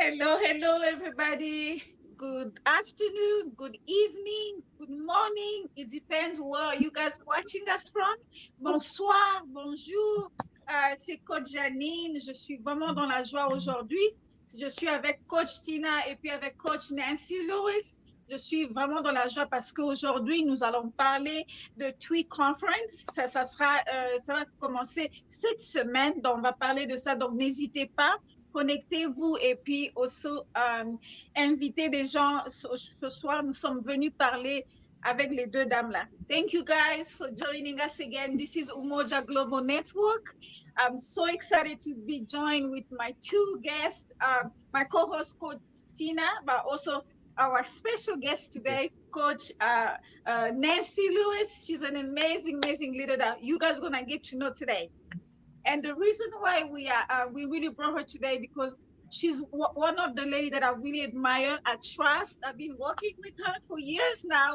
Hello, everybody. Good afternoon, good evening, good morning. It depends where you guys watching us from. Bonsoir, bonjour. C'est Coach Janine. Je suis vraiment dans la joie aujourd'hui. Je suis avec Coach Tina et puis avec Coach Nancy Lewis. Je suis vraiment dans la joie parce qu'aujourd'hui, nous allons parler de TWE Conference. Ça va commencer cette semaine. Donc, on va parler de ça. Donc, n'hésitez pas, connectez-vous et puis aussi invitez des gens. Ce soir, nous sommes venus parler avec les deux dames là. Thank you guys for joining us again. This is Umoja Global Network. I'm so excited to be joined with my two guests, my co-host Coach Tina, but also our special guest today, Coach Nancy Lewis. She's an amazing leader that you guys are gonna get to know today. And the reason why we really brought her today because she's one of the ladies that I really admire. I trust. I've been working with her for years now.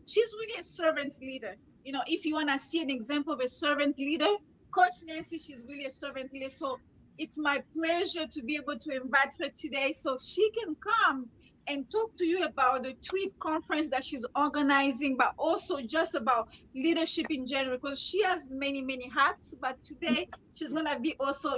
She's really a servant leader. You know, if you want to see an example of a servant leader, Coach Nancy, she's really a servant leader. So it's my pleasure to be able to invite her today so she can come and talk to you about the TWE conference that she's organizing, but also just about leadership in general, because she has many hats. But today she's gonna be also,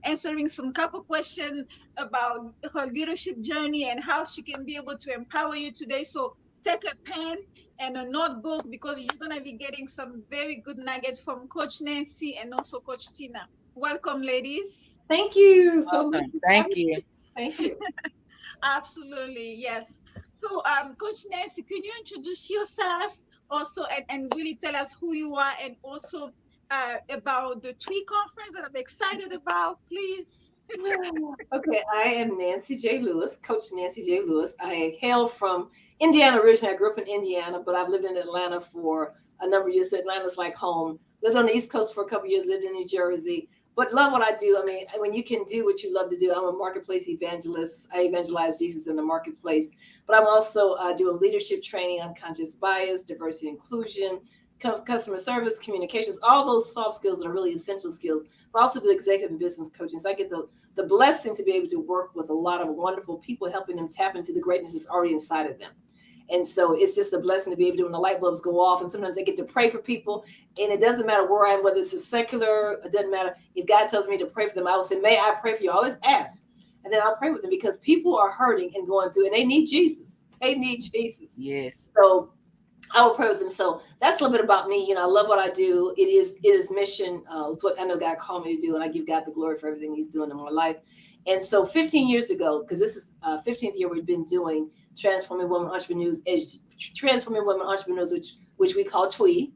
answering some couple questions about her leadership journey and how she can be able to empower you today. So take a pen and a notebook because you're gonna be getting some very good nuggets from Coach Nancy and also Coach Tina. Welcome, ladies. Thank you so much. Thank you. Thank you. Absolutely, yes. So, Coach Nancy, can you introduce yourself also and really tell us who you are and also about the TWE conference that I'm excited about, please? Okay, I am Nancy J. Lewis, Coach Nancy J. Lewis. I hail from Indiana originally. I grew up in Indiana, but I've lived in Atlanta for a number of years. So Atlanta's like home. Lived on the East Coast for a couple of years, lived in New Jersey, but love what I do. I mean, when you can do what you love to do, I'm a marketplace evangelist. I evangelize Jesus in the marketplace, but I'm also do a leadership training, unconscious bias, diversity, inclusion, customer service, communications, all those soft skills that are really essential skills. But I also do executive and business coaching. So I get the blessing to be able to work with a lot of wonderful people, helping them tap into the greatness that's already inside of them. And so it's just a blessing to be able to, when the light bulbs go off, and sometimes I get to pray for people, and it doesn't matter where I am, whether it's a secular, it doesn't matter. If God tells me to pray for them, I will say, may I pray for you? I always ask, and then I'll pray with them because people are hurting and going through, and they need Jesus. They need Jesus. Yes. So I will pray with them. So that's a little bit about me. You know, I love what I do. It is mission. It's what I know God called me to do, and I give God the glory for everything He's doing in my life. And so 15 years ago, because this is 15th year we've been doing transforming women entrepreneurs, which we call TWE.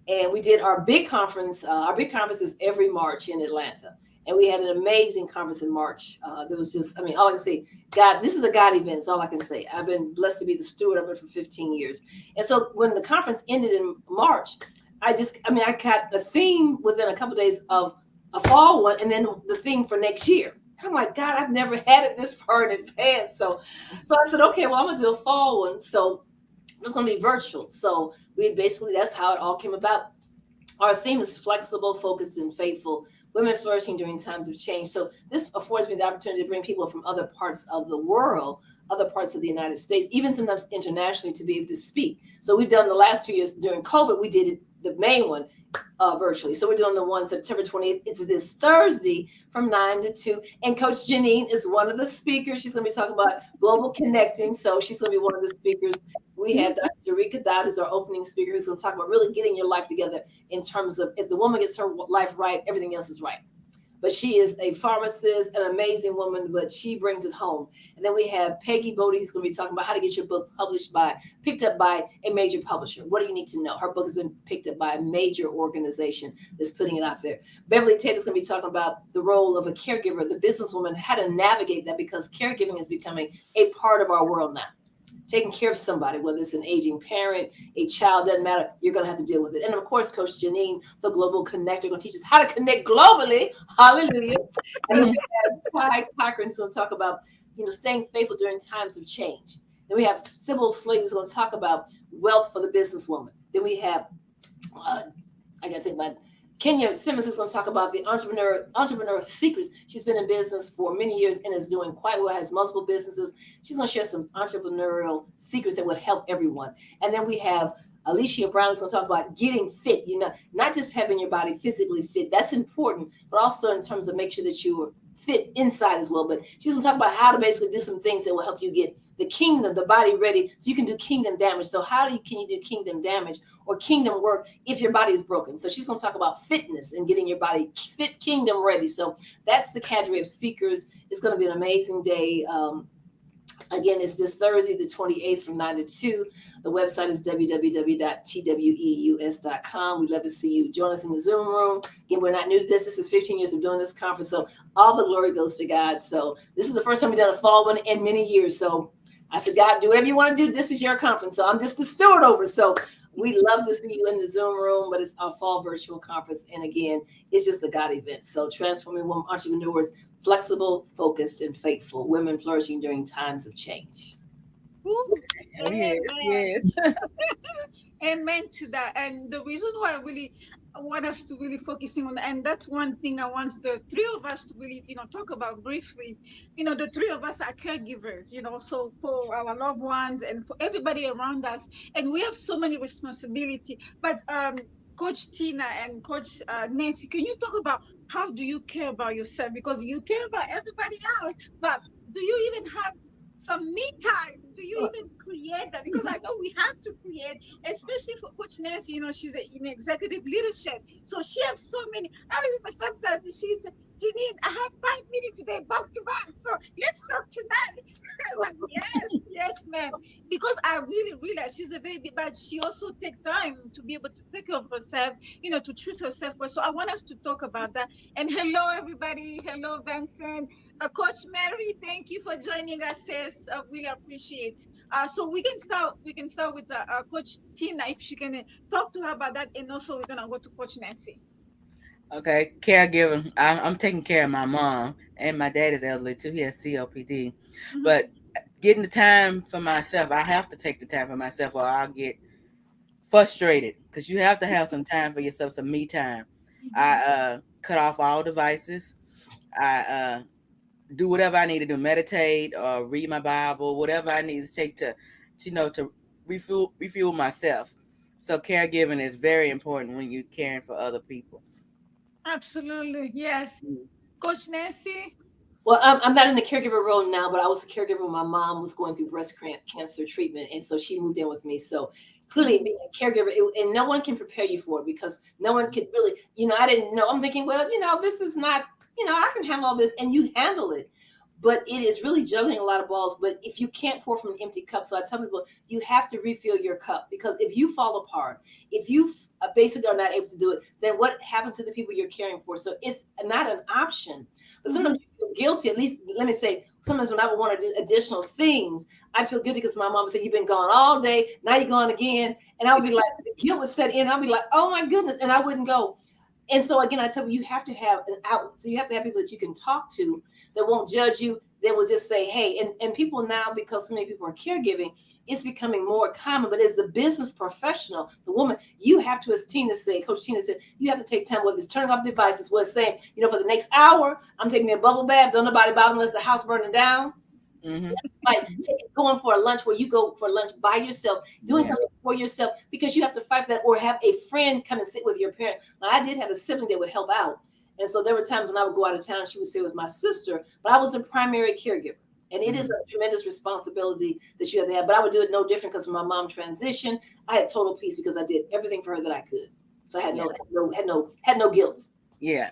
And we did our big conference. Our big conference is every March in Atlanta. And we had an amazing conference in March. There was just, I mean, all I can say, God, this is a God event. That's all I can say. I've been blessed to be the steward of it for 15 years. And so when the conference ended in March, I got the theme within a couple of days of a fall one, and then the theme for next year. I'm like, God, I've never had it this far in advance. So I said, okay, well, I'm gonna do a fall one. So it's gonna be virtual. So that's how it all came about. Our theme is flexible, focused, and faithful. Women flourishing during times of change. So this affords me the opportunity to bring people from other parts of the world, other parts of the United States, even sometimes internationally, to be able to speak. So we've done the last 2 years during COVID, we did it, the main one, virtually. So we're doing the one September 28th. It's this Thursday from 9 to 2. And Coach Janine is one of the speakers. She's going to be talking about global connecting. So she's going to be one of the speakers. We have Dr. Jerika Dot, who's our opening speaker, who's going to talk about really getting your life together in terms of if the woman gets her life right, everything else is right. But she is a pharmacist, an amazing woman, but she brings it home. And then we have Peggy Bodie, who's going to be talking about how to get your book picked up by a major publisher. What do you need to know? Her book has been picked up by a major organization that's putting it out there. Beverly Tate is going to be talking about the role of a caregiver, the businesswoman, how to navigate that, because caregiving is becoming a part of our world now. Taking care of somebody, whether it's an aging parent, a child, doesn't matter. You're going to have to deal with it. And of course, Coach Janine, the global connector, going to teach us how to connect globally. Hallelujah. And then we have Ty Cochran, who's going to talk about, staying faithful during times of change. Then we have Sybil Slade, who's going to talk about wealth for the businesswoman. Then we have, I got to think about Kenya Simmons is going to talk about the entrepreneur secrets. She's been in business for many years and is doing quite well, has multiple businesses. She's going to share some entrepreneurial secrets that would help everyone. And then we have Alicia Brown is going to talk about getting fit, not just having your body physically fit. That's important, but also in terms of make sure that you are fit inside as well. But she's going to talk about how to basically do some things that will help you get the kingdom, the body ready so you can do kingdom damage. So can you do kingdom damage or kingdom work if your body is broken? So she's going to talk about fitness and getting your body fit, kingdom ready. So that's the cadre of speakers. It's going to be an amazing day. Again, it's this Thursday, the 28th from 9 to 2. The website is www.tweus.com. We'd love to see you. Join us in the Zoom room. Again, we're not new to this. This is 15 years of doing this conference. So all the glory goes to God. So this is the first time we've done a fall one in many years. So I said, God, do whatever you want to do. This is your conference. So I'm just the steward over. So we love to see you in the Zoom room, but it's our fall virtual conference. And again, it's just a God event. So transforming women entrepreneurs, flexible, focused, and faithful, women flourishing during times of change. Ooh, Oh, yes, amen. yes. Amen to that. And the reason why I want us to really focusing on, and that's one thing I want the three of us to really, talk about briefly. The three of us are caregivers, so for our loved ones and for everybody around us. And we have so many responsibility. But Coach Tina and Coach Nancy, can you talk about how do you care about yourself? Because you care about everybody else, but do you even have some me time? Do you even create that? Because I know we have to create, especially for Coach Nancy. She's in executive leadership, so she has so many. I remember sometimes she said, "Janine, I have 5 minutes today, back to back. So let's talk tonight." I'm like, yes, ma'am. Because I really realize she's a very big, but she also take time to be able to take care of herself, to treat herself well. So I want us to talk about that. And hello, everybody. Hello, Vincent. Coach Mary, thank you for joining us, sis. Really appreciate. So we can start. We can start with Coach Tina if she can talk to her about that, and also we're gonna go to Coach Nancy. Okay, caregiving. I'm taking care of my mom, and my dad is elderly too. He has COPD. Mm-hmm. But getting the time for myself, I have to take the time for myself, or I'll get frustrated because you have to have some time for yourself, some me time. I Mm-hmm. cut off all devices. I do whatever I need to do, meditate or read my Bible, whatever I need to take to refuel myself. So caregiving is very important when you're caring for other people. Absolutely, yes. Coach Nancy. Well, I'm not in the caregiver role now, but I was a caregiver when my mom was going through cancer treatment. And so she moved in with me. So clearly Mm-hmm. being a caregiver, and no one can prepare you for it because no one could really, I didn't know. I'm thinking, well, this is not, I can handle all this and you handle it. But it is really juggling a lot of balls. But if you can't pour from an empty cup, so I tell people, you have to refill your cup because if you fall apart, if you basically are not able to do it, then what happens to the people you're caring for? So it's not an option. But Mm-hmm. sometimes you feel guilty. At least, let me say, sometimes when I would want to do additional things, I feel guilty because my mom would say, "You've been gone all day. Now you're gone again." And I would be like, the guilt would set in. I'd be like, "Oh my goodness," and I wouldn't go. And so again, I tell you, you have to have an outlet. So you have to have people that you can talk to that won't judge you. That will just say, "Hey," and people now, because so many people are caregiving, it's becoming more common. But as the business professional, the woman, you have to, as Tina said, Coach Tina said, you have to take time, whether it's turning off devices, whether it's saying, for the next hour, I'm taking me a bubble bath. Don't nobody bother unless the house burning down. Mm-hmm. Like going for a lunch where you go for lunch by yourself, doing Yeah. something for yourself because you have to fight for that, or have a friend come and sit with your parent. Now, I did have a sibling that would help out. And so there were times when I would go out of town, she would stay with my sister, but I was a primary caregiver. And it is Mm-hmm. a tremendous responsibility that you have to have. But I would do it no different because when my mom transitioned, I had total peace because I did everything for her that I could. So I had Yeah. no guilt. Yeah.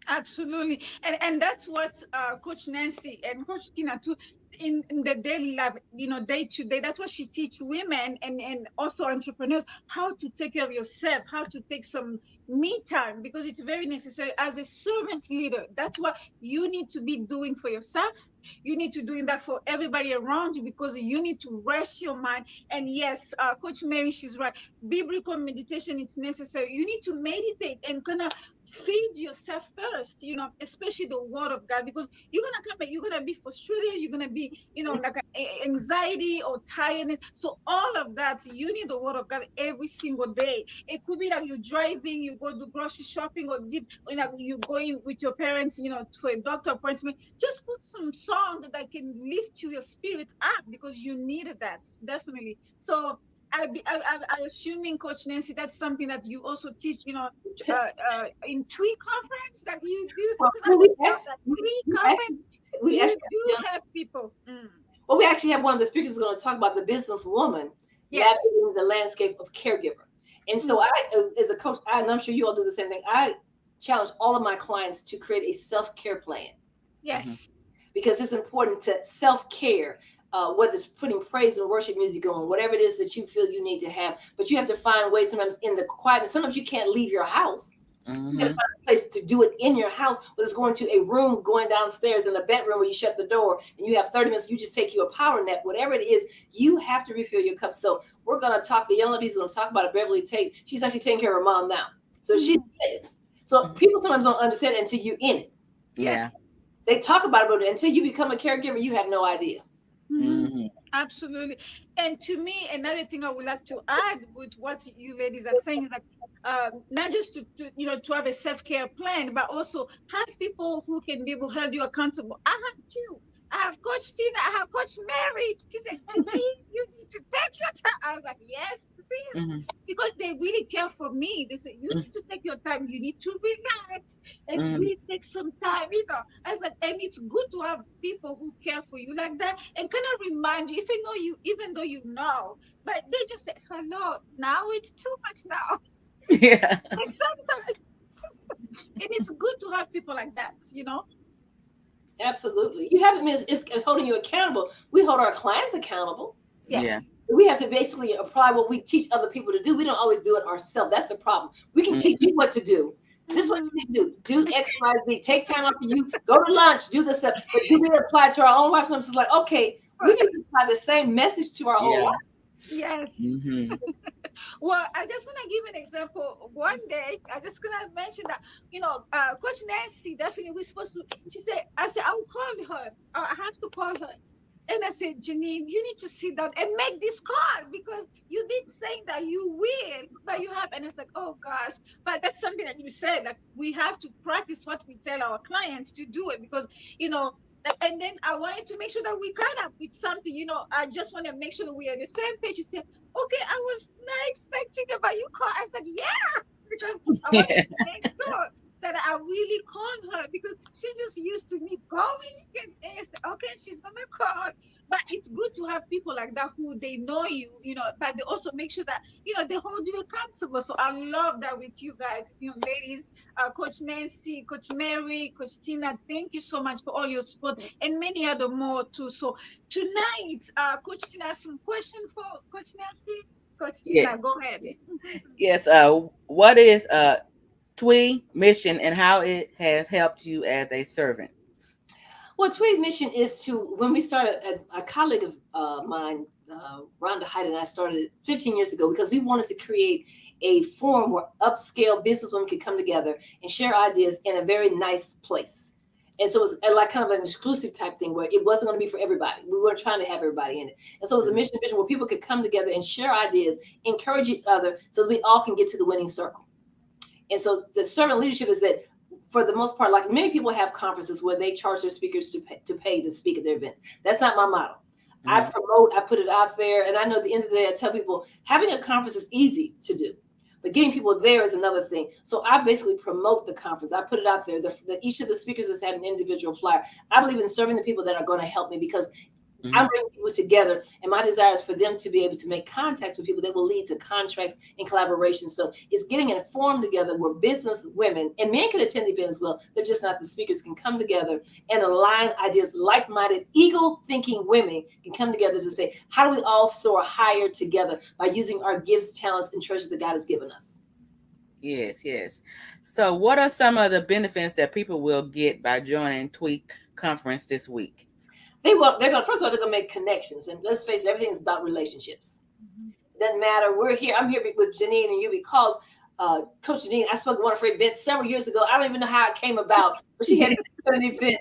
Absolutely, and that's what Coach Nancy and Coach Tina too in the daily life, day to day. That's what she teach women and also entrepreneurs how to take care of yourself, how to take some me time because it's very necessary as a servant leader. That's what you need to be doing for yourself. You need to doing that for everybody around you because you need to rest your mind. And yes, Coach Mary, she's right. Biblical meditation is necessary. You need to meditate and kind of feed yourself first, especially the word of God, because you're gonna come back, you're gonna be frustrated, you're gonna be be, like anxiety or tiredness. So all of that, you need the word of God every single day. It could be like you're driving, you go do grocery shopping, or deep, you're going with your parents, to a doctor appointment. Just put some song that can lift your spirit up, because you need that, definitely. So I'm assuming, Coach Nancy, that's something that you also teach, in TWE conference that you do. Well, Because I just know that TWE conference, we you actually do help people. well, we actually have one of the speakers going to talk about the businesswoman Yes. navigating the landscape of caregiver. And so I, as a coach, and I'm sure you all do the same thing, I challenge all of my clients to create a self-care plan. Yes. Because it's important to self-care, whether it's putting praise and worship music on, whatever it is that you feel you need to have. But you have to find ways sometimes in the quietness. Sometimes you can't leave your house. You gotta find a place to do it in your house, whether it's going to a room, going downstairs in a bedroom where you shut the door and you have 30 minutes, you just take you a power nap, whatever it is, you have to refill your cup. So we're going to talk, the young lady's going to talk about it. Beverly Tate, she's actually taking care of her mom now. So she's in it. So people sometimes don't understand it until you're in it. Yeah. They talk about it, but until you become a caregiver, you have no idea. Absolutely. And to me, another thing I would like to add with what you ladies are saying is that not just to have a self-care plan, but also have people who can be able to hold you accountable. I have two. I have Coach Tina, I have Coach Mary. She said, Janine, you need to take your time. I was like, yes, because they really care for me. They say, you need to take your time. You need to relax and really take some time. I was like, and it's good to have people who care for you like that and kind of remind you, even though you know, but they just say, hello, now it's too much now. Yeah. Like sometimes, and it's good to have people like that. Absolutely. You have to miss it's holding you accountable. We hold our clients accountable. Yes. Yeah. We have to basically apply what we teach other people to do. We don't always do it ourselves. That's the problem. We can teach you what to do. This is what you need to do. Do X, Y, Z. Take time out for you. Go to lunch. Do this stuff. But do we apply it to our own life? Sometimes it's like, okay, we need to apply the same message to our own life. Yes. Well, I just want to give an example. One day, I just gonna mention that, Coach Nancy, definitely we're supposed to. I said, I will call her. I have to call her. And I said, Janine, you need to sit down and make this call, because you've been saying that you will, but you have. And it's like, oh gosh, but that's something that you said, like we have to practice what we tell our clients to do it, because, and then I wanted to make sure that we come up with something, I just want to make sure that we're on the same page. She said, okay, I was not expecting it, but you call. I said, yeah, because I wanted to make sure that I really called her, because she just used to me going, and I said, okay, she's gonna call. But it's good to have people like that who they know you, but they also make sure that they hold you accountable. So I love that with you guys, ladies, Coach Nancy, Coach Mary, Coach Tina. Thank you so much for all your support, and many other more too. So tonight, Coach Tina has some question for Coach Nancy. Coach Tina, go ahead. Yes. What is TWE mission and how it has helped you as a servant? Well, TWE mission is to, when we started, a colleague of mine, Rhonda Hyde, and I started 15 years ago, because we wanted to create a forum where upscale businesswomen could come together and share ideas in a very nice place. And so it was like kind of an exclusive type thing where it wasn't going to be for everybody. We weren't trying to have everybody in it. And so it was a mission vision where people could come together and share ideas, encourage each other, so that we all can get to the winning circle. And so the servant leadership is that, for the most part, like many people have conferences where they charge their speakers to pay to speak at their events. That's not my model. I promote, I put it out there. And I know at the end of the day, I tell people having a conference is easy to do, but getting people there is another thing. So I basically promote the conference. I put it out there. Each of the speakers has had an individual flyer. I believe in serving the people that are going to help me, because I'm bringing people together, and my desire is for them to be able to make contacts with people that will lead to contracts and collaboration. So it's getting a forum together where business women and men can attend the event as well. They're just not the speakers, can come together and align ideas. Like-minded, eagle-thinking women can come together to say, how do we all soar higher together by using our gifts, talents, and treasures that God has given us? Yes. So what are some of the benefits that people will get by joining TWE conference this week? They're going to, first of all, they're going to make connections. And let's face it, everything is about relationships. It doesn't matter. I'm here with Janine and you because Coach Janine, I spoke at one of her events several years ago. I don't even know how it came about, but she had an event.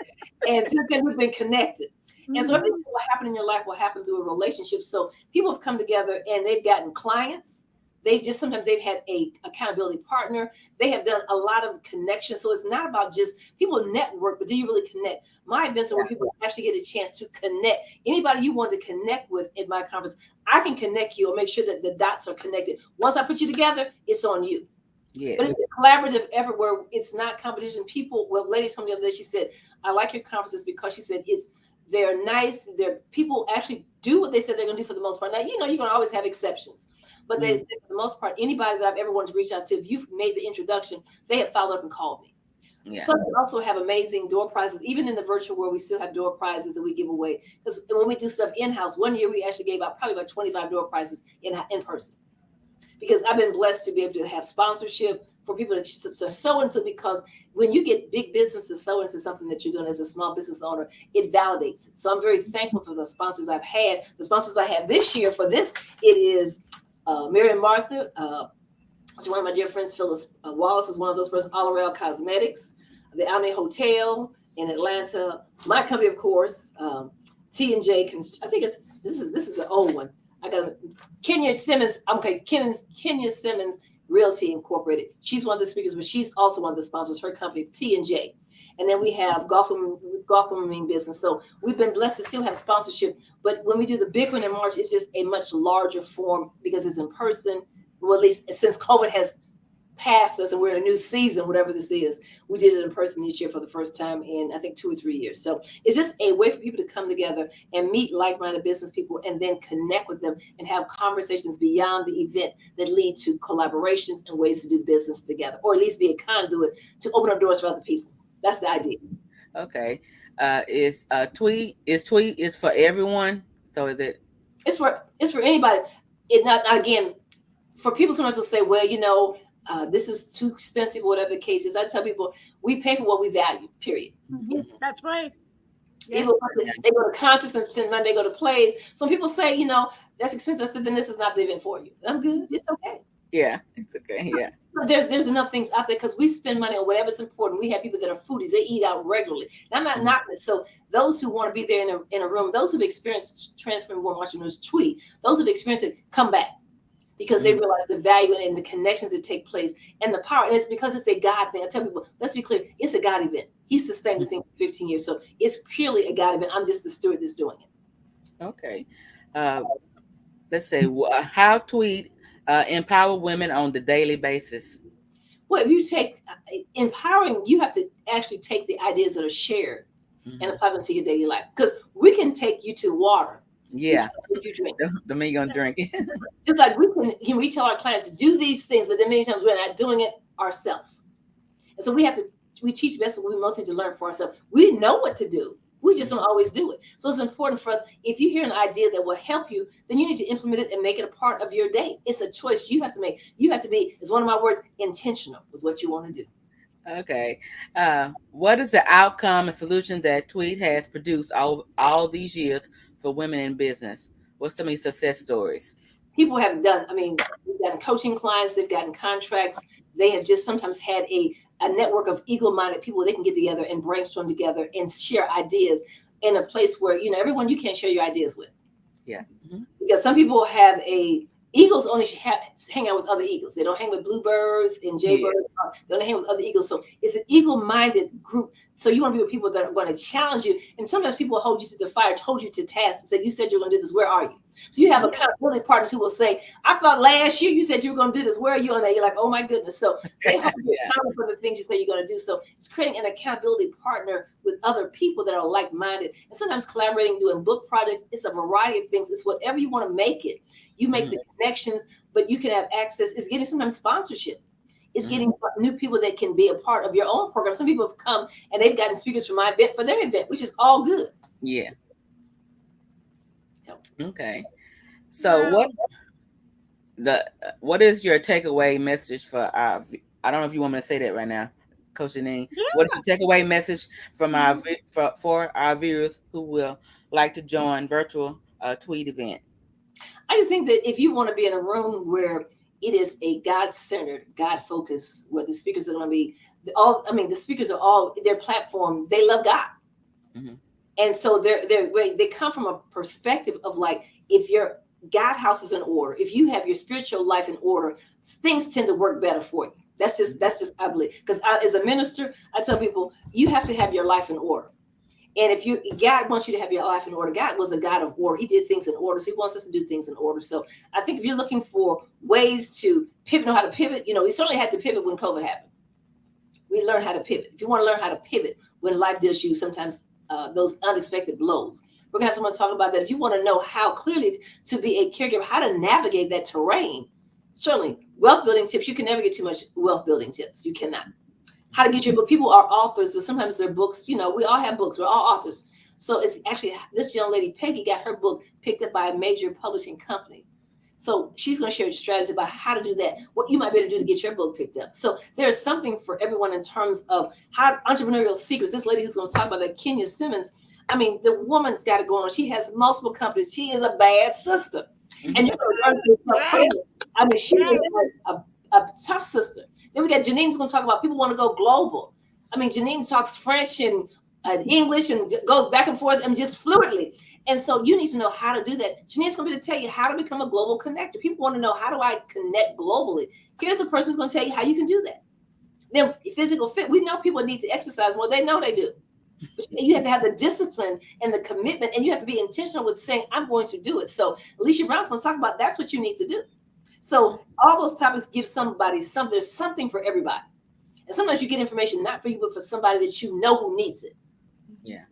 And since then, we've been connected. And so everything will happen in your life will happen through a relationship. So people have come together and they've gotten clients. Sometimes they've had a accountability partner. They have done a lot of connections. So it's not about just people network, but do you really connect? My events are where people actually get a chance to connect. Anybody you want to connect with in my conference, I can connect you or make sure that the dots are connected. Once I put you together, it's on you. Yes. But it's a collaborative effort where it's not competition. People, well, lady told me the other day, she said, I like your conferences because she said they're nice. People actually do what they said they're going to do for the most part. Now, you're going to always have exceptions. But they said for the most part, anybody that I've ever wanted to reach out to, if you've made the introduction, they have followed up and called me. Yeah. Plus, we also have amazing door prizes. Even in the virtual world, we still have door prizes that we give away. Because when we do stuff in-house, one year we actually gave out probably about 25 door prizes in person. Because I've been blessed to be able to have sponsorship for people to sow into, because when you get big business to sow into something that you're doing as a small business owner, it validates it. So I'm very thankful for the sponsors I've had. The sponsors I have this year for this, it is Mary and Martha. It's one of my dear friends. Phyllis Wallace is one of those persons. Allorel Cosmetics, the Omni Hotel in Atlanta. My company, of course, T&J. I think this is an old one. I got Kenya Simmons. Okay, Kenya Simmons Realty Incorporated. She's one of the speakers, but she's also one of the sponsors. Her company, T&J. And then we have Golf Women Business. So we've been blessed to still have sponsorship. But when we do the big one in March, it's just a much larger form because it's in person. Well, at least since COVID has passed us and we're in a new season, whatever this is, we did it in person this year for the first time in, I think, 2 or 3 years. So it's just a way for people to come together and meet like-minded business people and then connect with them and have conversations beyond the event that lead to collaborations and ways to do business together, or at least be a conduit to open up doors for other people. That's the idea. Okay. Is TWE is for everyone? So is it? It's for anybody. It not again, for people sometimes will say, well, this is too expensive, whatever the case is. I tell people we pay for what we value, period. Yes, that's right. Yes. They go to concerts and spend money, they go to plays. Some people say, that's expensive. I said, then this is not the event for you. I'm good. It's okay. Yeah, it's okay. Yeah. There's enough things out there because we spend money on whatever's important. We have people that are foodies. They eat out regularly. And I'm not knocking it. So those who want to be there in a room, those who've experienced Transforming Women Entrepreneurs TWE, those who've experienced it, come back. Because they realize the value and the connections that take place and the power. And it's because it's a God thing. I tell people, let's be clear, it's a God event. He sustained this thing for 15 years. So it's purely a God event. I'm just the steward that's doing it. Okay. Let's say, how TWE empower women on the daily basis? Well, if you take empowering, you have to actually take the ideas that are shared and apply them to your daily life. Because we can take you to water. Yeah, you drink. The minute you're gonna drink it. Just like we tell our clients to do these things, but then many times we're not doing it ourselves. And so we teach best what we most need to learn for ourselves. We know what to do. We just don't always do it. So it's important for us. If you hear an idea that will help you, then you need to implement it and make it a part of your day. It's a choice you have to make. You have to be, as one of my words, intentional with what you want to do. Okay. What is the outcome and solution that TWE has produced all these years for women in business? What's some of these success stories? People have done, we've gotten coaching clients, they've gotten contracts. They have just sometimes had a network of eagle-minded people they can get together and brainstorm together and share ideas in a place where, everyone you can't share your ideas with. Yeah. Mm-hmm. Because some people have eagles only hang out with other eagles. They don't hang with bluebirds and jaybirds. Yeah. They only hang with other eagles. So it's an eagle-minded group. So you want to be with people that are going to challenge you. And sometimes people hold you to the fire, told you to task, and said, you said you're going to do this. Where are you? So you have accountability partners who will say, I thought last year you said you were going to do this. Where are you on that? You're like, oh my goodness. So they hold you accountable for the things you say you're going to do. So it's creating an accountability partner with other people that are like-minded. And sometimes collaborating, doing book projects. It's a variety of things. It's whatever you want to make it. You make the connections, but you can have access. It's getting sometimes sponsorship. It's getting new people that can be a part of your own program. Some people have come and they've gotten speakers for my event, for their event, which is all good. Yeah. Okay. So what is your takeaway message for our, I don't know if you want me to say that right now, Coach Janine. Yeah. What is your takeaway message from for our viewers who will like to join virtual TWE event? I just think that if you want to be in a room where it is a God-centered, God-focused, where the speakers are going to be the speakers are all their platform. They love God. Mm-hmm. And so they come from a perspective of like, if your God house is in order, if you have your spiritual life in order, things tend to work better for you. That's just I believe. Because as a minister, I tell people you have to have your life in order. And if God wants you to have your life in order, God was a God of order. He did things in order. So he wants us to do things in order. So I think if you're looking for ways to pivot, know how to pivot, we certainly had to pivot when COVID happened. We learned how to pivot. If you want to learn how to pivot when life deals you sometimes those unexpected blows, we're going to have someone talk about that. If you want to know how clearly to be a caregiver, how to navigate that terrain, certainly wealth building tips. You can never get too much wealth building tips. You cannot. How to get your book. People are authors, but sometimes their books, we all have books. We're all authors. So it's actually this young lady, Peggy, got her book picked up by a major publishing company. So she's going to share strategies about how to do that, what you might be able to do to get your book picked up. So there's something for everyone in terms of how entrepreneurial secrets. This lady who's going to talk about that, Kenya Simmons, I mean, the woman's got it going on. She has multiple companies. She is a bad sister. And you're going to learn some stuff. I mean, she is a tough sister. Then we got Janine's going to talk about people want to go global. I mean, Janine talks French and English and goes back and forth and just fluidly. And so you need to know how to do that. Janine's going to be to tell you how to become a global connector. People want to know, how do I connect globally? Here's a person who's going to tell you how you can do that. Then physical fit. We know people need to exercise more. They know they do. But you have to have the discipline and the commitment, and you have to be intentional with saying, I'm going to do it. So Alicia Brown's going to talk about that's what you need to do. So all those topics give somebody something. There's something for everybody. And sometimes you get information not for you, but for somebody that you know who needs it. Yeah.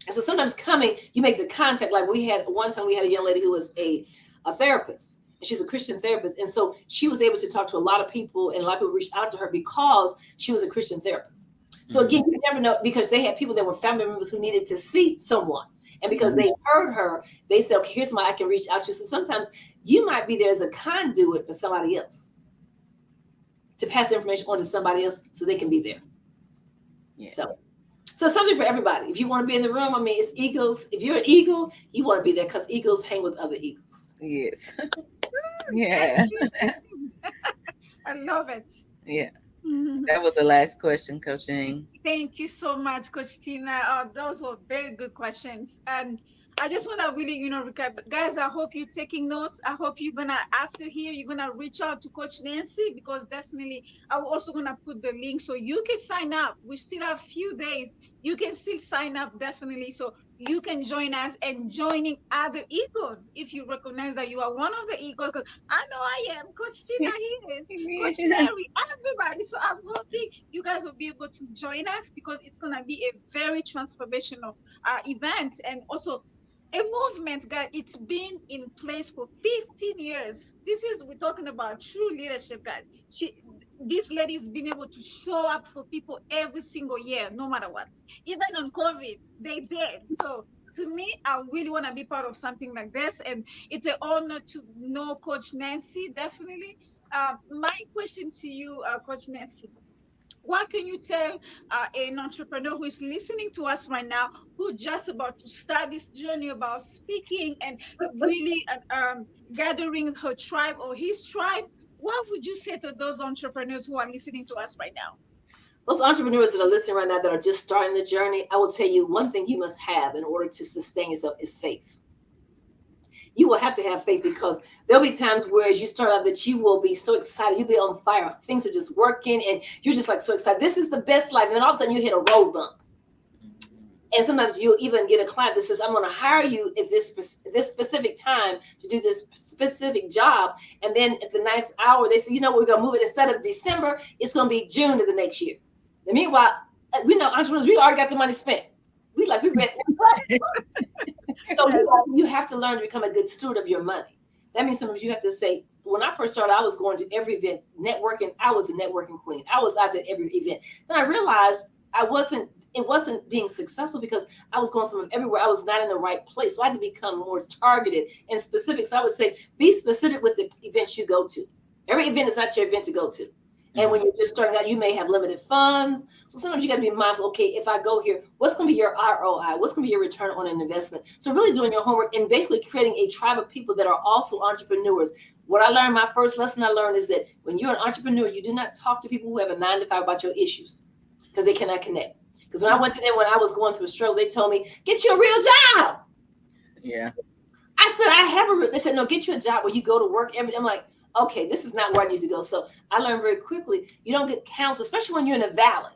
And so sometimes you make the contact. Like one time we had a young lady who was a therapist, and she's a Christian therapist. And so she was able to talk to a lot of people, and a lot of people reached out to her because she was a Christian therapist. So again, you never know, because they had people that were family members who needed to see someone. And because they heard her, they said, okay, here's somebody I can reach out to. So sometimes you might be there as a conduit for somebody else to pass the information on to somebody else so they can be there. Yes. So something for everybody. If you want to be in the room, I mean, it's eagles. If you're an eagle, you want to be there because eagles hang with other eagles. Yes. Yeah. I love it. Yeah. That was the last question, Coach Jean. Thank you so much, Coach Tina. Those were very good questions. And I just want to really, recap. Guys, I hope you're taking notes. I hope you're going to, after here, you're going to reach out to Coach Nancy, because definitely I'm also going to put the link so you can sign up. We still have a few days. You can still sign up, definitely. So you can join us and joining other Eagles if you recognize that you are one of the Eagles. Because I know I am. Coach Tina, he is. Coach Mary, everybody. So I'm hoping you guys will be able to join us, because it's going to be a very transformational event. And also a movement, guys. It's been in place for 15 years. We're talking about true leadership, guys. This lady's been able to show up for people every single year, no matter what. Even on COVID, they did. So to me, I really want to be part of something like this. And it's an honor to know Coach Nancy, definitely. My question to you, Coach Nancy, what can you tell an entrepreneur who is listening to us right now, who's just about to start this journey about speaking and really gathering her tribe or his tribe? What would you say to those entrepreneurs who are listening to us right now? Those entrepreneurs that are listening right now that are just starting the journey, I will tell you one thing you must have in order to sustain yourself is faith. You will have to have faith, because there'll be times where as you start out that you will be so excited, you'll be on fire. Things are just working and you're just like so excited. This is the best life. And then all of a sudden you hit a road bump. And sometimes you'll even get a client that says, I'm going to hire you at this specific time to do this specific job. And then at the 9th hour, they say, we're going to move it. Instead of December, it's going to be June of the next year. And meanwhile, we know entrepreneurs, we already got the money spent. We read. So you have to learn to become a good steward of your money. That means sometimes you have to say, when I first started, I was going to every event, networking. I was a networking queen. I was out at every event. Then I realized it wasn't being successful because I was going somewhere everywhere. I was not in the right place. So I had to become more targeted and specific. So I would say, be specific with the events you go to. Every event is not your event to go to. And when you're just starting out, you may have limited funds. So sometimes you got to be mindful, okay, if I go here, what's going to be your ROI? What's going to be your return on an investment? So really doing your homework and basically creating a tribe of people that are also entrepreneurs. What I learned, my first lesson I learned is that when you're an entrepreneur, you do not talk to people who have a 9 to 5 about your issues, because they cannot connect. Because when I went to them when I was going through a struggle, they told me, get you a real job. Yeah. I said, I have a real. They said, no, get you a job where you go to work every day. I'm like, okay, this is not where I need to go. So I learned very quickly, you don't get counsel, especially when you're in a valley.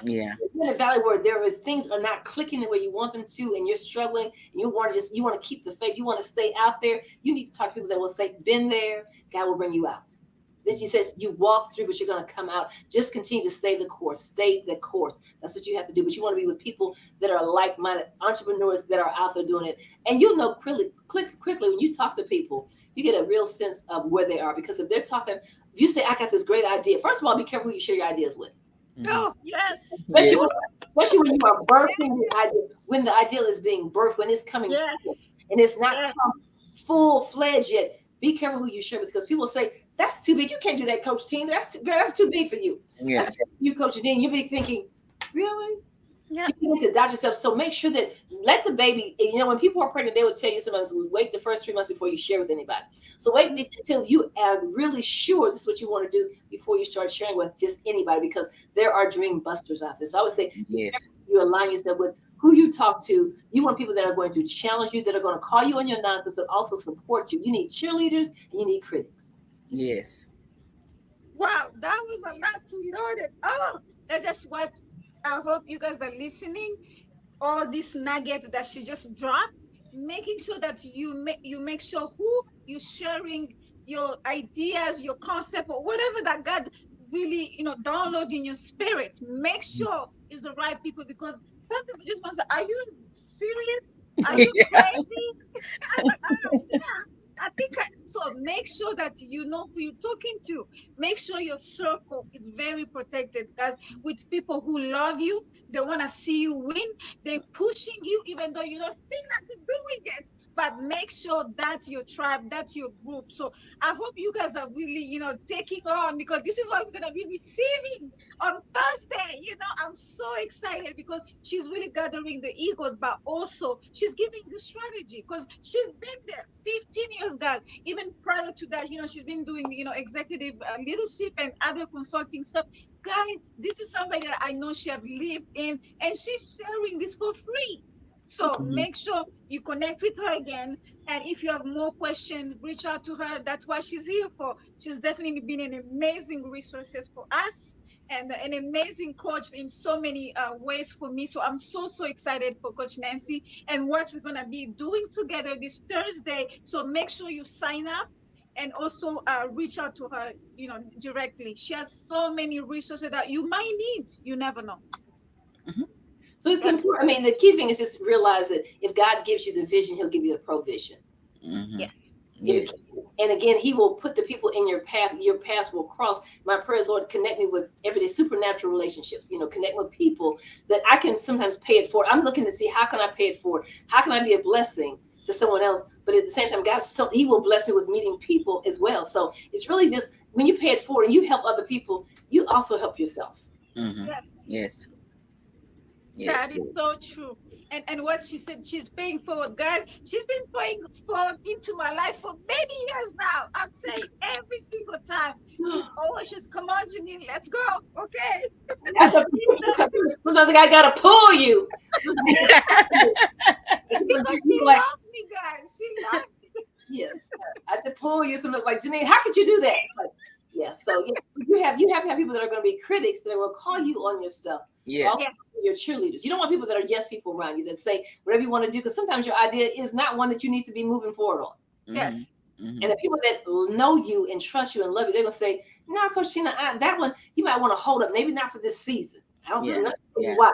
Yeah. You're in a valley where there is things are not clicking the way you want them to, and you're struggling, and you want to keep the faith. You want to stay out there. You need to talk to people that will say, been there, God will bring you out. Then she says, you walk through, but you're going to come out. Just continue to stay the course. Stay the course. That's what you have to do. But you want to be with people that are like-minded entrepreneurs that are out there doing it. And you'll know quickly when you talk to people, you get a real sense of where they are. Because if they're talking, if you say, I got this great idea, first of all, be careful who you share your ideas with. Oh, yes. Especially when you are birthing the idea, when the ideal is being birthed, when it's coming forth, and it's not come full-fledged yet. Be careful who you share with, because people say, that's too big. You can't do that, Coach Tina. That's too big for you. Yeah. That's too big for you, Coach Tina. You'll be thinking, really? Yeah. So you need to doubt yourself. So make sure that let the baby, when people are pregnant, they will tell you sometimes, wait the first 3 months before you share with anybody. So wait until you are really sure this is what you want to do before you start sharing with just anybody, because there are dream busters out there. So I would say, yes, you align yourself with who you talk to. You want people that are going to challenge you, that are going to call you on your nonsense, but also support you. You need cheerleaders and you need critics. yes. Wow, that was a lot to load it. Oh, that's just what I hope you guys are listening. All these nuggets that she just dropped, making sure that you make sure who you sharing your ideas, your concept, or whatever that God really download in your spirit. Make sure it's the right people, because some people just want to say, "Are you serious? Are you Yeah. crazy?" I'm like, "Oh, yeah." I think so. Make sure that you know who you're talking to. Make sure your circle is very protected, guys, with people who love you. They want to see you win. They're pushing you, even though you don't feel like you're doing it. But make sure that's your tribe, that's your group. So I hope you guys are really, taking on, because this is what we're gonna be receiving on Thursday. I'm so excited because she's really gathering the egos, but also she's giving you strategy, because she's been there 15 years, guys. Even prior to that, she's been doing, executive leadership and other consulting stuff. Guys, this is somebody that I know she have lived in, and she's sharing this for free. So Mhm. make sure you connect with her again. And if you have more questions, reach out to her. That's what she's here for. She's definitely been an amazing resources for us, and an amazing coach in so many ways for me. So I'm so excited for Coach Nancy and what we're gonna be doing together this Thursday. So make sure you sign up, and also reach out to her, directly. She has so many resources that you might need. You never know. So it's important. I mean, the key thing is just realize that if God gives you the vision, he'll give you the provision. Mhm. Yeah. Yes. And again, he will put the people in your path. Your paths will cross. My prayers, Lord, connect me with everyday supernatural relationships. Connect with people that I can sometimes pay it forward. I'm looking to see, how can I pay it forward? How can I be a blessing to someone else? But at the same time, he will bless me with meeting people as well. So it's really just, when you pay it forward and you help other people, you also help yourself. Mhm. Yeah. Yes. Yes. That is Yes. so true. And what she said, she's paying forward. God, she's been paying forward into my life for many years now. I'm saying every single time. She's always just, come on, Janine, let's go. Okay. Sometimes I gotta pull you. Because she Like, loves me, guys. She loves me. yes, I have to pull you. Something like, Janine, how could you do that? It's like, yeah. So yeah, you have to have people that are going to be critics that will call you on your stuff. Yeah. Also, Yeah. your cheerleaders. You don't want people that are yes people around you that say whatever you want to do, because sometimes your idea is not one that you need to be moving forward on. Mhm. Yes. And the Mhm. people that know you and trust you and love you, they're gonna say, "No, Coach Tina, that one you might want to hold up. Maybe not for this season. I don't Yeah. know Yeah. why."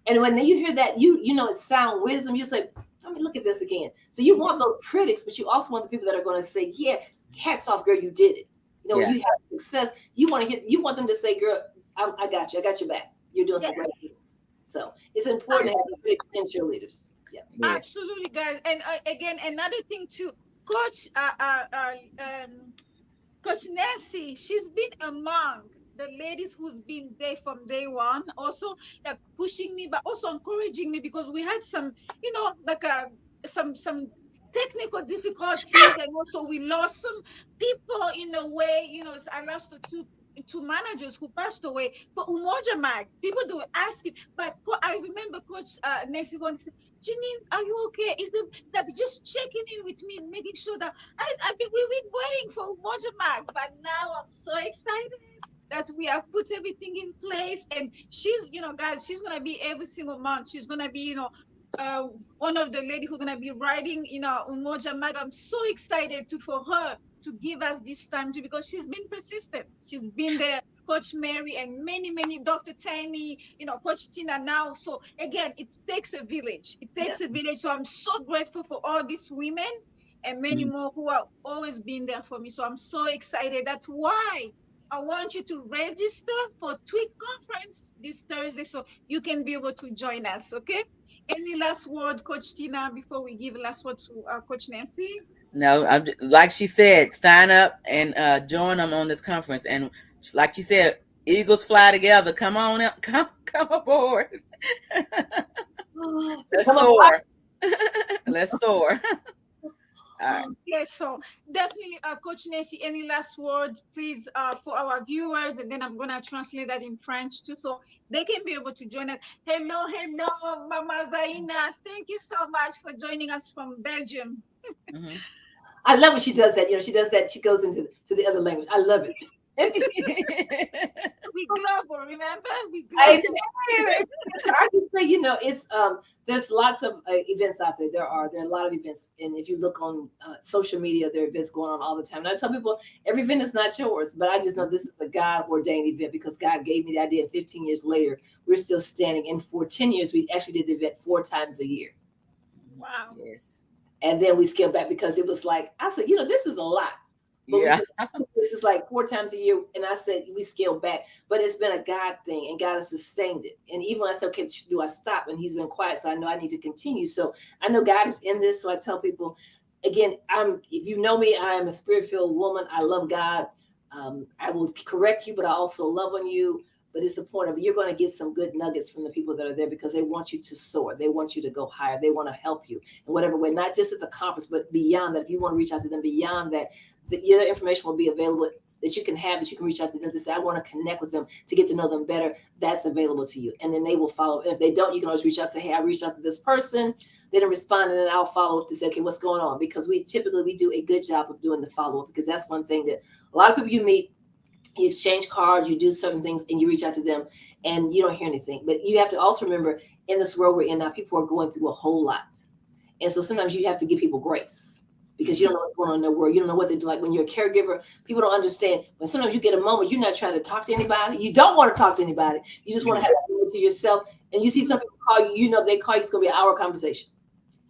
And when you hear that, you know it's sound wisdom. You say, "Let me look at this again." So you want those critics, but you also want the people that are going to say, "Yeah, hats off, girl, you did it." When Yeah. you have success, you want them to say, "Girl, I got you. I got your back. You're doing Yeah. some great things." So it's important to Yes. have critics and cheerleaders. Yeah. Yes. Absolutely, guys. And again, another thing too, Coach, Coach Nancy, she's been among the ladies who's been there from day one, also like pushing me, but also encouraging me, because we had some, like some technical difficulties, and also we lost some people in a way. I lost the two two managers who passed away for Umoja Mag. People do ask it, but I remember Coach Nancy going, Janine, are you okay? Is it that just checking in with me and making sure that we've been waiting for Umoja Mag, but now I'm so excited that we have put everything in place. And she's, guys, she's gonna be every single month. She's gonna be, one of the lady who's gonna be riding, Umoja Mag. I'm so excited for her to give us this time to, because she's been persistent. She's been there, Coach Mary and many, Dr. Tammy, Coach Tina now. So again, it takes a village. It takes a village. So I'm so grateful for all these women and many more who have always been there for me. So I'm so excited. That's why I want you to register for TWE conference this Thursday so you can be able to join us. Okay. Any last word, Coach Tina, before we give last word to Coach Nancy? No, like she said, sign up and join them on this conference. And like she said, eagles fly together. Come on up, come aboard. Let's soar. Let's soar. All right. Yes, so definitely, Coach Nancy, any last words, please, for our viewers, and then I'm gonna translate that in French too, so they can be able to join us. Hello, Mama Zaina. Thank you so much for joining us from Belgium. Mm-hmm. I love when she does that. She does that. She goes into the other language. I love it. We global, remember? We global. I can say, it's there's lots of events out there. There are a lot of events, and if you look on social media, there are events going on all the time. And I tell people every event is not yours, but I just know this is a God ordained event because God gave me the idea. And 15 years later, we're still standing. And for 10 years, we actually did the event 4 times a year. Wow. Yes. And then we scaled back because it was like, I said, this is a lot. But yeah. This is like 4 times a year. And I said, we scaled back, but it's been a God thing and God has sustained it. And even when I said, okay, do I stop? And he's been quiet. So I know I need to continue. So I know God is in this. So I tell people, again, if you know me, I am a spirit-filled woman. I love God. I will correct you, but I also love on you. But it's the point of you're going to get some good nuggets from the people that are there because they want you to soar. They want you to go higher. They want to help you in whatever way, not just at the conference, but beyond that. If you want to reach out to them beyond that, the information will be available that you can reach out to them to say, I want to connect with them to get to know them better. That's available to you. And then they will follow. And if they don't, you can always reach out and say, hey, I reached out to this person. They didn't respond. And then I'll follow up to say, okay, what's going on? Because we typically do a good job of doing the follow-up because that's one thing that a lot of people you meet, you exchange cards, you do certain things, and you reach out to them, and you don't hear anything. But you have to also remember, in this world we're in now, people are going through a whole lot. And so sometimes you have to give people grace because you don't know what's going on in their world. You don't know what they do. Like when you're a caregiver, people don't understand. When sometimes you get a moment, you're not trying to talk to anybody. You don't want to talk to anybody. You just want to have a moment to yourself. And you see some people call you, if they call you, it's going to be an hour conversation.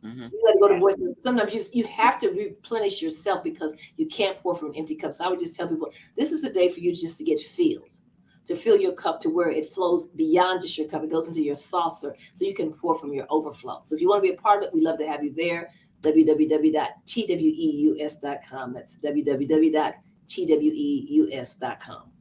Mm-hmm. So you got to go to voice. Sometimes you have to replenish yourself because you can't pour from an empty cup. So I would just tell people, this is the day for you just to get filled, to fill your cup to where it flows beyond just your cup. It goes into your saucer so you can pour from your overflow. So if you want to be a part of it, we'd love to have you there. www.tweus.com. That's www.tweus.com.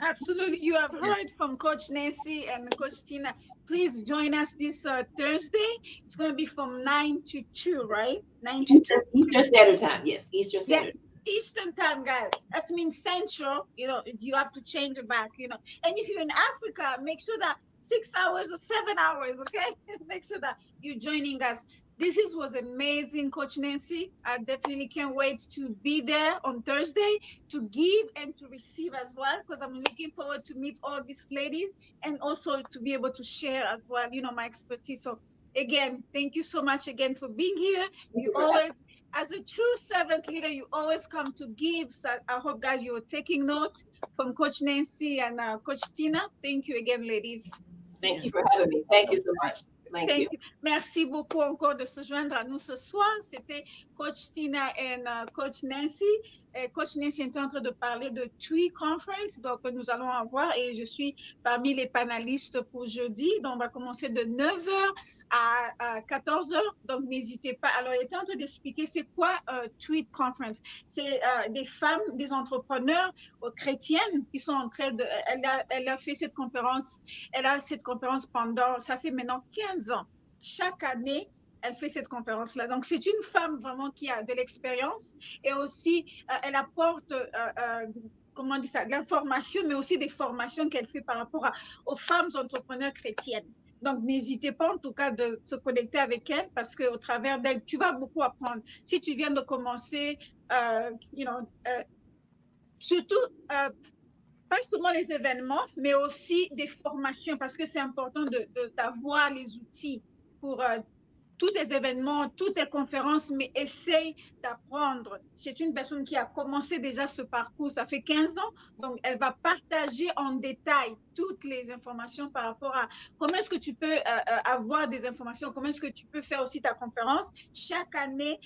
Absolutely. You have heard from Coach Nancy and Coach Tina. Please join us this Thursday. It's going to be from 9 to 2, right? 9 to 2. Eastern Standard Time. Yes, Eastern Standard. Yeah, Eastern Time, guys. That means Central. You have to change it back, And if you're in Africa, make sure that 6 hours or 7 hours, okay? Make sure that you're joining us. This was amazing, Coach Nancy. I definitely can't wait to be there on Thursday to give and to receive as well, because I'm looking forward to meet all these ladies and also to be able to share as well, my expertise. So again, thank you so much again for being here. You always, as a true servant leader, you always come to give. So I hope, guys, you're taking note from Coach Nancy and Coach Tina. Thank you again, ladies. Thank you for having me. Thank you so much. Thank you. Merci beaucoup encore de se joindre à nous ce soir. C'était Coach Tina et Coach Nancy. Coach Nancy est en train de parler de TWE Conference. Donc, nous allons avoir, et je suis parmi les panélistes pour jeudi. Donc, on va commencer de 9h à 14h. Donc, n'hésitez pas. Alors, il était en train d'expliquer c'est quoi TWE Conference. C'est des femmes, des entrepreneurs chrétiennes qui sont en train de... Elle a fait cette conférence. Elle a cette conférence pendant... Ça fait maintenant 15 ans. Chaque année, elle fait cette conférence-là. Donc, c'est une femme vraiment qui a de l'expérience et aussi, elle apporte comment on dit ça, de l'information, mais aussi des formations qu'elle fait par rapport aux femmes entrepreneurs chrétiennes. Donc, n'hésitez pas en tout cas de se connecter avec elle parce qu'au travers d'elle, tu vas beaucoup apprendre. Si tu viens de commencer, surtout, pas seulement les événements, mais aussi des formations parce que c'est important d'avoir les outils pour tous les événements, toutes les conférences, mais essaye d'apprendre. C'est une personne qui a commencé déjà ce parcours, ça fait 15 ans, donc elle va partager en détail toutes les informations par rapport à comment est-ce que tu peux avoir des informations, comment est-ce que tu peux faire aussi ta conférence chaque année,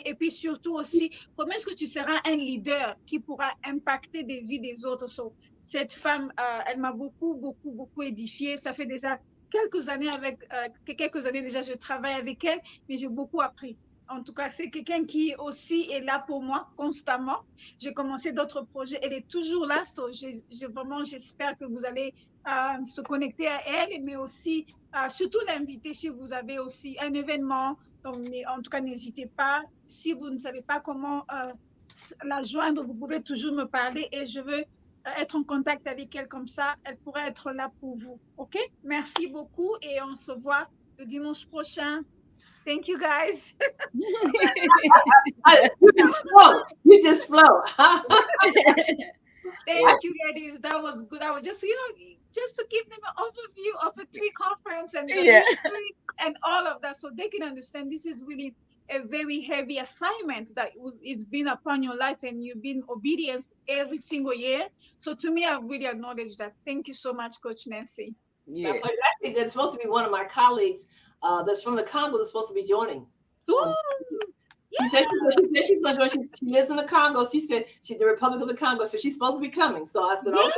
et puis surtout aussi, comment est-ce que tu seras un leader qui pourra impacter des vies des autres. Cette femme, elle m'a beaucoup édifiée. Ça fait déjà quelques années déjà, je travaille avec elle, mais j'ai beaucoup appris. En tout cas, c'est quelqu'un qui aussi est là pour moi constamment. J'ai commencé d'autres projets, elle est toujours là. Vraiment, j'espère que vous allez se connecter à elle, mais aussi surtout l'inviter si vous avez aussi un événement. Donc, en tout cas, n'hésitez pas. Si vous ne savez pas comment la joindre, vous pouvez toujours me parler et je veux être en contact avec elle comme ça. Elle pourrait être là pour vous. OK? Merci beaucoup et on se voit le dimanche prochain. Thank you, guys. You just flow. Thank you, ladies. That was good. I was just, just to give them an overview of a TWE conference and the history and all of that so they can understand this is really a very heavy assignment that it's been upon your life and you've been obedient every single year. So to me, I really acknowledge that. Thank you so much, Coach Nancy. Yes. I think it's supposed to be one of my colleagues that's from the Congo that's supposed to be joining. Ooh. She said she's going to join. She lives in the Congo. She said she's the Republic of the Congo, so she's supposed to be coming. So I said, okay.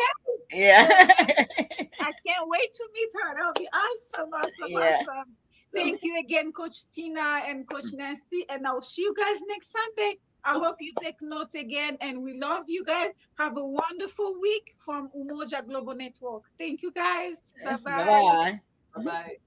Yeah. I can't wait to meet her. That'll be awesome. Awesome. Thank you again, Coach Tina and Coach Nancy. And I'll see you guys next Sunday. I hope you take note again. And we love you guys. Have a wonderful week from Umoja Global Network. Thank you, guys. Bye-bye. Bye-bye. Bye-bye.